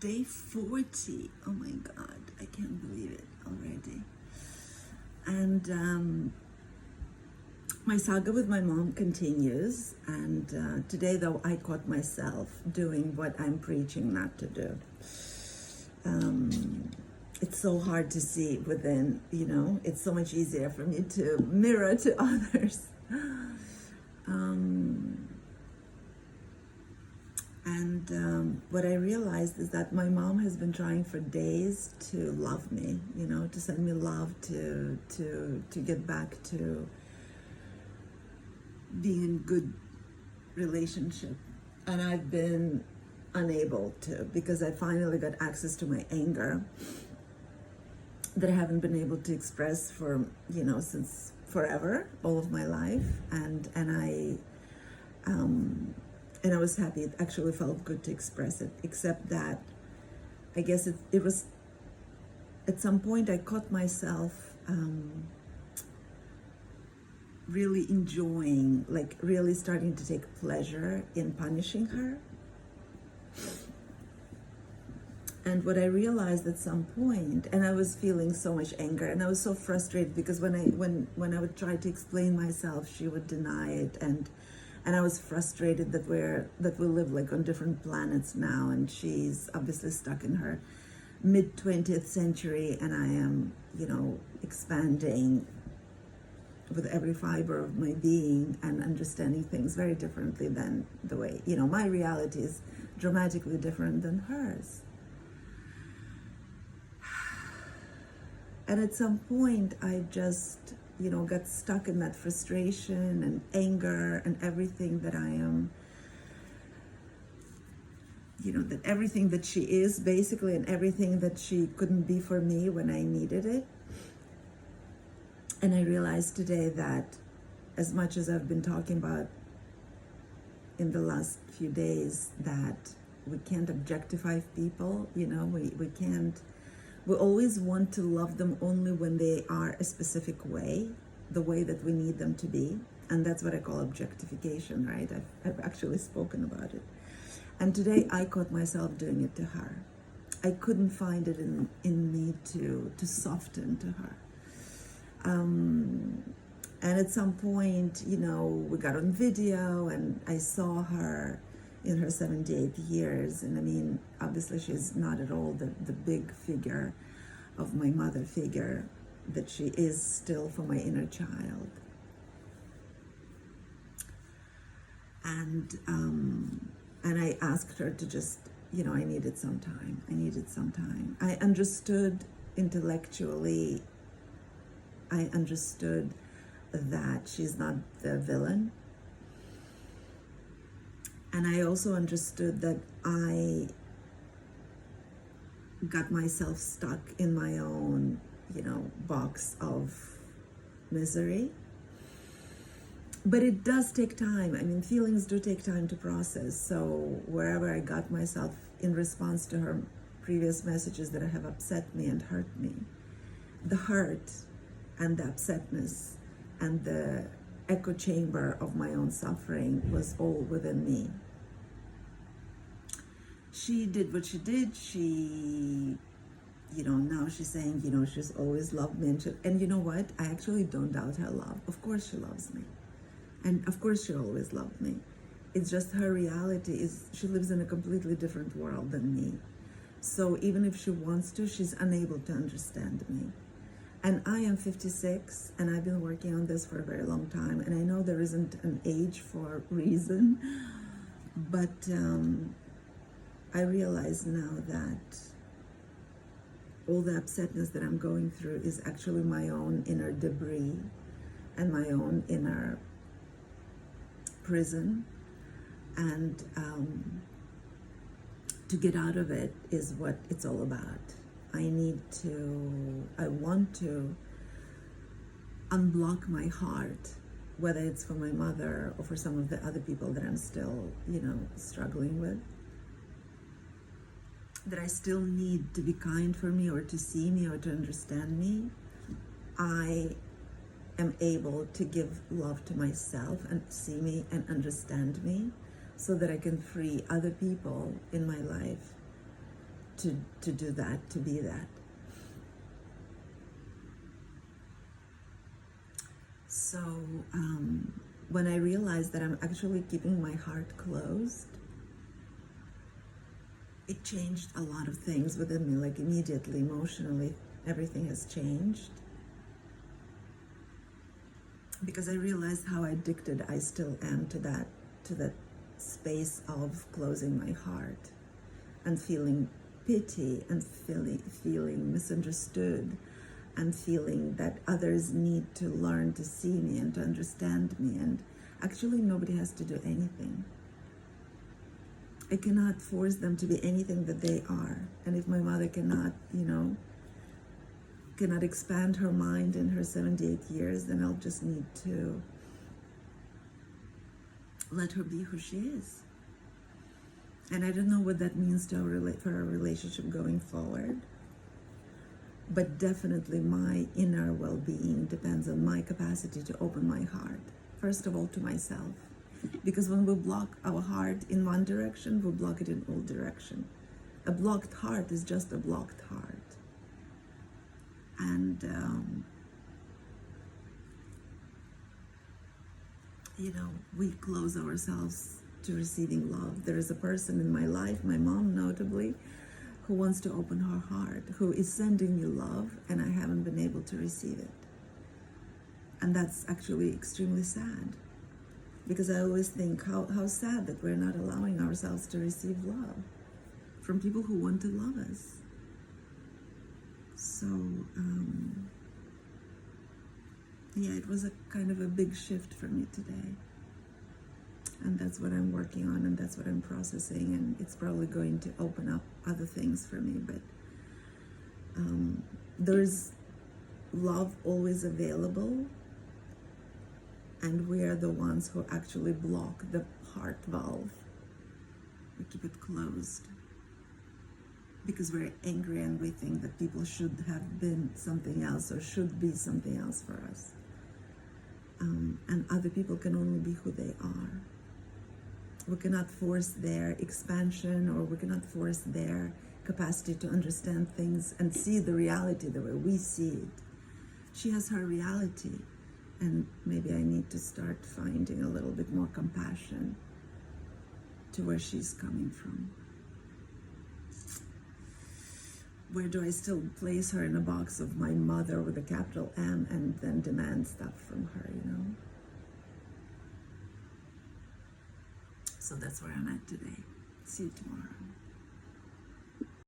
Day 40. Oh my God, I can't believe it already. And my saga with my mom continues. And today, though, I caught myself doing what I'm preaching not to do. It's so hard to see within, it's so much easier for me to mirror to others. What I realized is that my mom has been trying for days to love me, to send me love, to get back to being in good relationship. And I've been unable to, because I finally got access to my anger that I haven't been able to express for, since forever, all of my life. And I was happy. It actually felt good to express it, except that I guess it was, at some point I caught myself really enjoying, like really starting to take pleasure in punishing her. And what I realized at some point, and I was feeling so much anger, and I was so frustrated because when I would try to explain myself, she would deny it, and I was frustrated that we live like on different planets now, and she's obviously stuck in her mid 20th century, and I am, expanding with every fiber of my being and understanding things very differently than the way, my reality is dramatically different than hers. And at some point, I just, got stuck in that frustration and anger and everything that I am, that everything that she is basically, and everything that she couldn't be for me when I needed it. And I realized today that as much as I've been talking about in the last few days that we can't objectify people, we can't. We always want to love them only when they are a specific way, the way that we need them to be. And that's what I call objectification, right? I've actually spoken about it. And today I caught myself doing it to her. I couldn't find it in me to soften to her. And at some point, we got on video and I saw her in her 78 years. And I mean, obviously she's not at all the big figure of my mother figure that she is still for my inner child. And I asked her to just, I needed some time. I understood intellectually, I understood that she's not the villain. And I also understood that I got myself stuck in my own, box of misery. But it does take time. I mean, feelings do take time to process. So wherever I got myself in response to her previous messages that have upset me and hurt me, the hurt and the upsetness and the echo chamber of my own suffering was all within me. She did what she did. She, now she's saying, she's always loved me. And you know what? I actually don't doubt her love. Of course she loves me. And of course she always loved me. It's just her reality is she lives in a completely different world than me. So even if she wants to, she's unable to understand me. And I am 56, and I've been working on this for a very long time. And I know there isn't an age for reason, but I realize now that all the upsetness that I'm going through is actually my own inner debris and my own inner prison. And to get out of it is what it's all about. I want to unblock my heart, whether it's for my mother or for some of the other people that I'm still, struggling with. That I still need to be kind for me or to see me or to understand me. I am able to give love to myself and see me and understand me so that I can free other people in my life to do that, to be that. So when I realized that I'm actually keeping my heart closed, it changed a lot of things within me, like immediately, emotionally, everything has changed. Because I realized how addicted I still am to that space of closing my heart and feeling pity and feeling misunderstood and feeling that others need to learn to see me and to understand me, and actually nobody has to do anything. I cannot force them to be anything that they are. And if my mother cannot, cannot expand her mind in her 78 years, then I'll just need to let her be who she is. And I don't know what that means to for our relationship going forward, but definitely my inner well-being depends on my capacity to open my heart, first of all to myself. Because when we block our heart in one direction, we block it in all directions. A blocked heart is just a blocked heart. And, we close ourselves to receiving love. There is a person in my life, my mom notably, who wants to open her heart, who is sending me love, and I haven't been able to receive it. And that's actually extremely sad. Because I always think how sad that we're not allowing ourselves to receive love from people who want to love us. So, it was a kind of a big shift for me today. And that's what I'm working on, and that's what I'm processing, and it's probably going to open up other things for me. But there's love always available, and we are the ones who actually block the heart valve. We keep it closed because we're angry and we think that people should have been something else or should be something else for us. And other people can only be who they are. We cannot force their expansion, or we cannot force their capacity to understand things and see the reality the way we see it. She has her reality, and maybe I need to start finding a little bit more compassion to where she's coming from. Where do I still place her in a box of my mother with a capital M and then demand stuff from her, So that's where I'm at today. See you tomorrow.